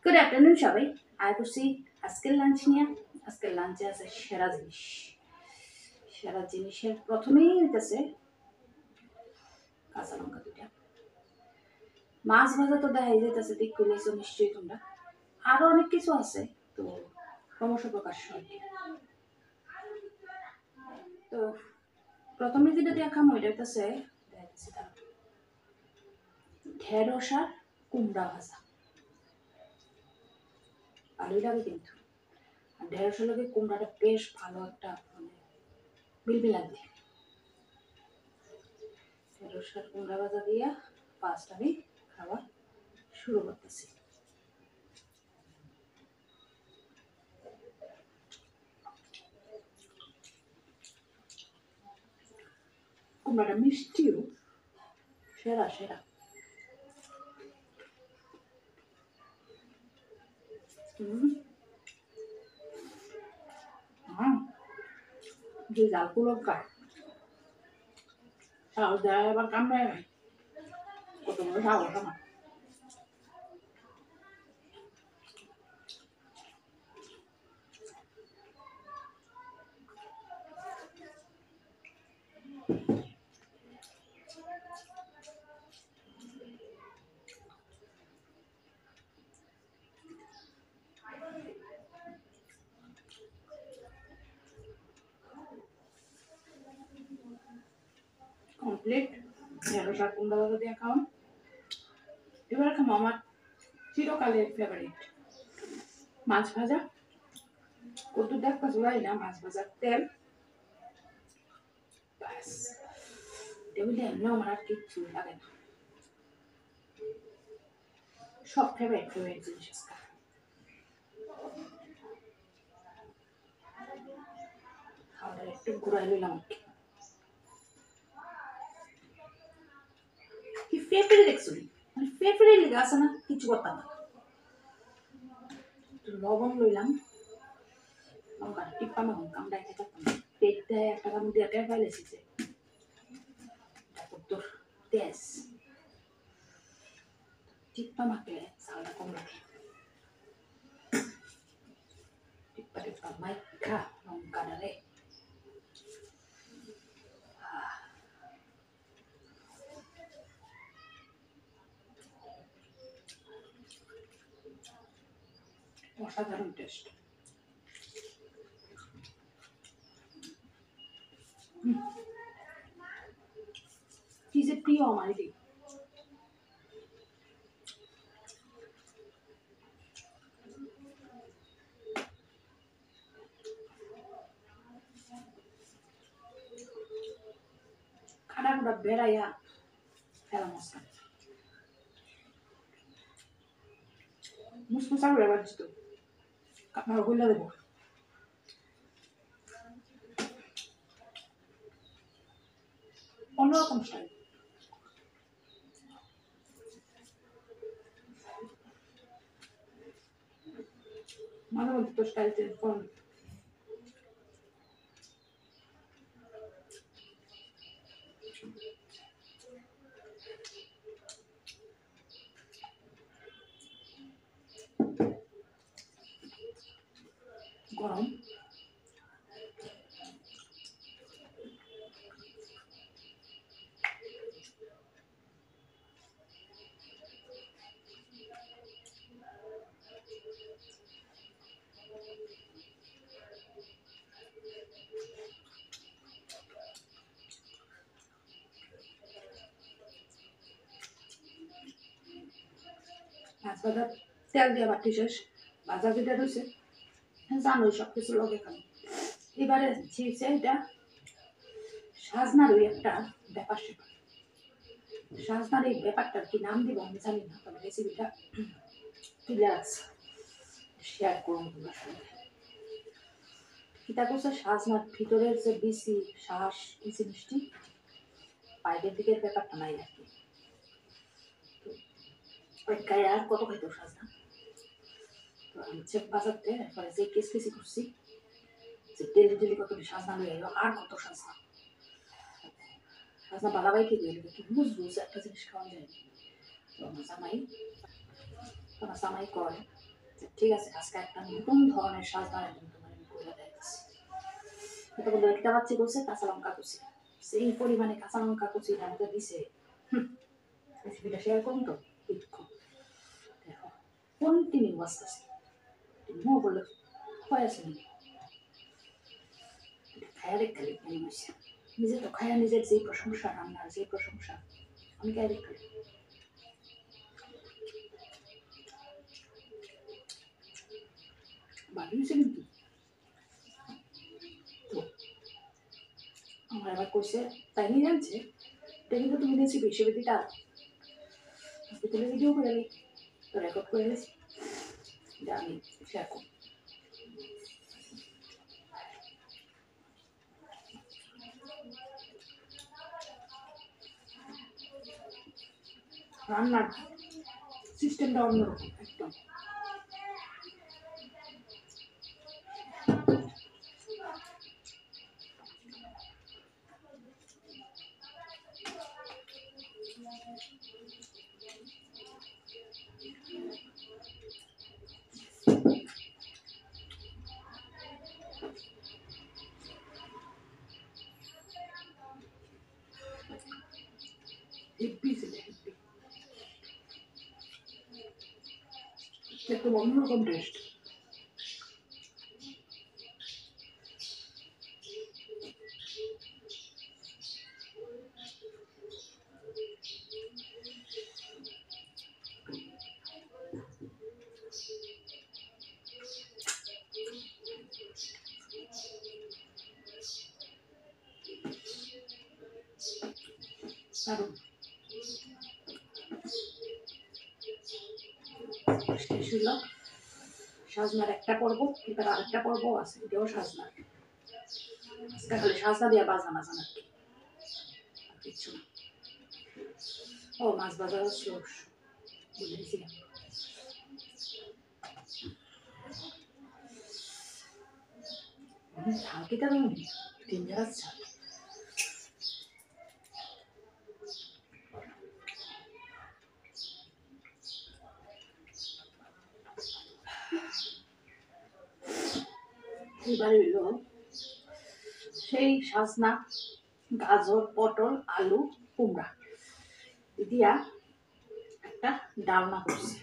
Good afternoon সবাই। আয় করছি আজকের লাঞ্চ নিয়ে। আজকের লাঞ্চে আছে সেরা জিনিস। সেরা জিনিসের প্রথমেই হইতেছে কাঁচা লঙ্কা দুটা, মাছ ভাজা তো দেখাই যেতেছে, ঠিক করলেছো নিশ্চয়ই তোমরা। আরো অনেক কিছু আছে, তো ক্রমশ প্রকাশ্য আর কি। তো প্রথমে যেটা দেখাম ওইটা হইতেছে ঢেঁড়স আর কুমড়া ভাজা। ভালোই লাগে কিন্তু, আর ঢেঁড়সের লগে কুমড়াটা বেশ ভালো একটা মানে বিলবিল লাগবে। ঢেঁড়স আর কুমড়া ভাজা দিয়া ফার্স্ট আমি খাওয়া শুরু করতেছি। কুমড়াটা মিষ্টিও সেরা সেরা। যে জালকু লঙ্কা সাহস দেয় আবার কামড়ায় নাই, কত বড় সাহস আমার। কমপ্লিট ঢেঁড়স আর কুমড়া ভাজা দিয়ে খাওয়া। এবার খাবো আমার চিরকালের ফেভারিট মাছ ভাজা। কত দেখা জোড়াই না মাছ ভাজার তেল, ব্যাস টেবিলে এমনি আমার আর কিচ্ছু লাগে না। সব ফেভারিট ফেভারিট জিনিস আজকে। খাওয়াটা একটু ঘুরাই নিলাম কি ফেফড়ে দেখছো, মানে ফেফড়ে লেগে আছে না, কিছু করতাম না। লবণ লইলাম, লঙ্কা টিপ্পা মাখন কামড়া খেতে পেট দেয় একটা কামড় দিয়ে টের পাইলেছি যে তোর তেজ টিপ্পা মাখলে ঝালটা কম লাগে। টিপ্পা টিপ্পা মাইখা লঙ্কাটা রে অসাধারণ টেস্ট। কি যে প্রিয় আমার এটি। খানাগুলো বেড়াইয়া ফেলা মশলা মুসমুসা করে বাজত আপনারা হইলা দেবো। অন্যরকম স্টাইল। মাঝে মধ্যে তো স্টাইল চেঞ্জ করুন। গরম মাছ ভাজা তেল দিয়ে বাটি শেষ, ভাজা যেটা রয়েছে জানোই সব কিছু লগে খাবো। এবারে ছিঁড়ছে এটা সাজনার ওই একটা ব্যাপার সেপার। সাজনার এই ব্যাপারটার কি নাম দিব আমি জানি না, তবে রেসিপিটা তুলে আছে শেয়ার করুন তোমার সঙ্গে। এটা করছে সাজনার ভিতরের যে বিসি শ্বাস এই জিনিসটি, বাইরের দিকের ব্যাপারটা নাই আর কি। ওই গায়ে আর কত খাইতো সাজনা। তো আমি চেক বাজারতে এরপরে যে কেস কেসি করছি যে ডেলি ডেলি কত সাজনা লয়ে এলো আর কত সাজনা। সাজনা বালাবাই খেয়ে গেল কি বুঝ একটা জিনিস খাওয়া যায়। তো আমার জামাই কয় ঠিক আছে, আজকে একটা নতুন ধরনের সাজনা তোমার আমি করে দিতেছি। এটা বলে একটা বাচ্চি করছে কাঁচা লঙ্কা কুচি, সেই পরিমাণে কাঁচা লঙ্কা কুচি আমাকে দিছে। রেসিপিটা শেয়ার করুন তো দেখো, কন্টিনিউ আসতেছে মুখ বললে হয় আছে নাকি খায়া দেখতে মনে হয়েছে। নিজে তো খায়া নিজের যে প্রশংসা, রান্নার যে প্রশংসা, আমি খায়া দেখতে ভালো হয়েছে। কিন্তু তো আমার আবার কইছে তাই নিয়ে জানছে এটা কিন্তু তুমি রেসিপি হিসেবে দিতা, হসপিটালে ভিডিও করে নি তো রেকর্ড করে নিয়েছি, এটা আমি শেয়ার করব। রান্নার সিস্টেমটা অন্যরকম একদম। হেব্বি ছিল হেব্বি, একদম অন্যরকম টেস্ট। দারুণ শেষ হইল। সাজনার একটা পর্ব, এবার আরেকটা পর্ব আছে, এটাও সাজনার। আজকে খালি সাজনা দিয়া বাজানা জানা কি আর কিচ্ছু না। ও মাছ ভাজা শেষ বলে দিয়েছিলাম। ঝাল খেতে পারবো না, ডেঞ্জারাস ঝাল। এবারে হইল সেই সাজনা, গাজর, পটল, আলু, কুমড়া দিয়া একটা ডালনা করছি।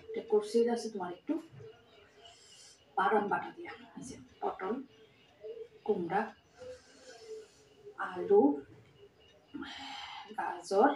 এটা করছি আছে তোমার একটু বাদাম বাটা দিয়া, পটল, কুমড়া, আলু, গাজর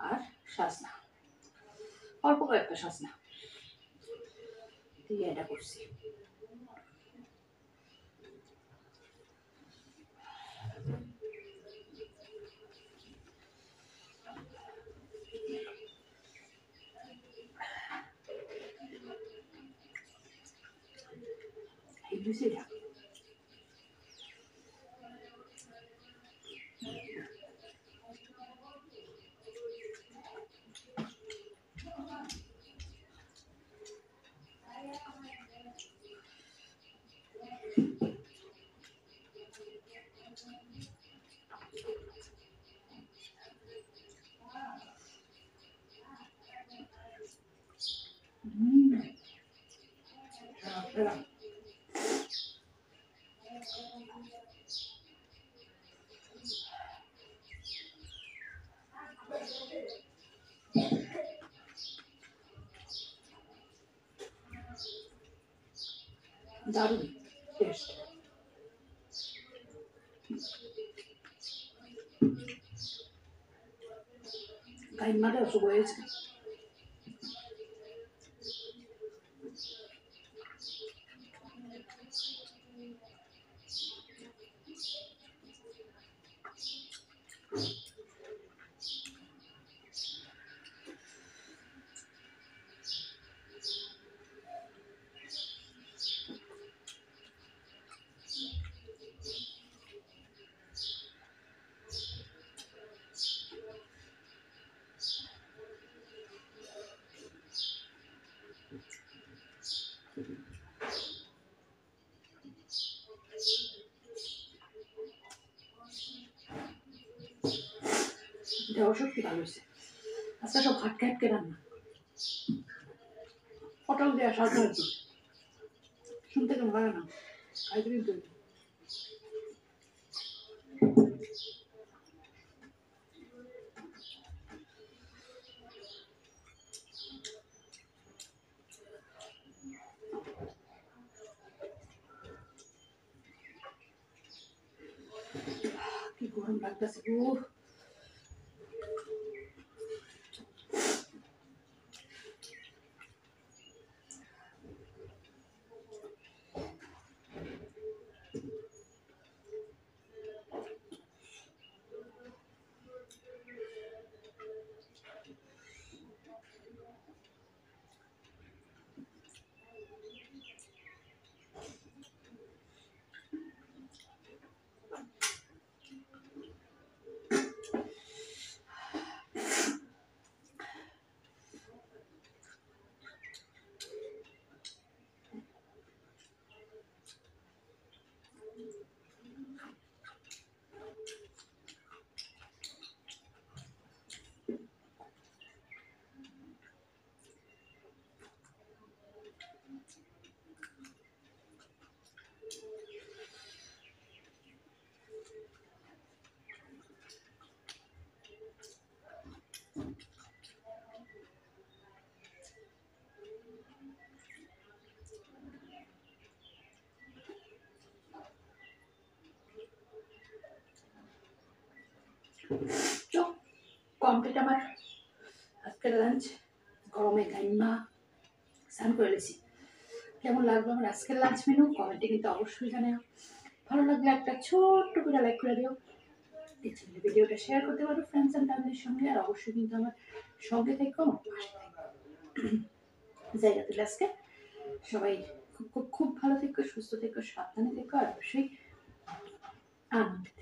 আর সাজনা, অল্প কয়েকটা সাজনা দিয়ে এটা করছি। এই বুঝিটা দারুণ টেস্ট। গাইমারে অসুখ হয়েছে। এটা অসুখ কি ভালো হয়েছে। আজকে সব হাটকে হাটকে রান্না। পটল দেওয়া স্বাদ হয়েছে শুনতে কেমন লাগে না খাইতে কিন্তু কি গরম লাগতেছে গো তো কমপ্লিট আমার আজকের লাঞ্চ গরমে গাইমা স্নান করে নিয়েছি কেমন লাগলো আমার আজকের লাঞ্চ মেনু কমেন্টে কিন্তু অবশ্যই জানাও ভালো লাগলে একটা ছোট্ট করে লাইক করে দিও ভিডিওটা শেয়ার করতে পারো ফ্রেন্ডস অ্যান্ড ফ্যামিলির সঙ্গে আর অবশ্যই কিন্তু আমার সঙ্গে থেকো আমার পাশে থেকো জায়গা দিলে আজকে সবাই খুব খুব খুব ভালো থেকো সুস্থ থেকো সাবধানে থেকো আর অবশ্যই আনন্দ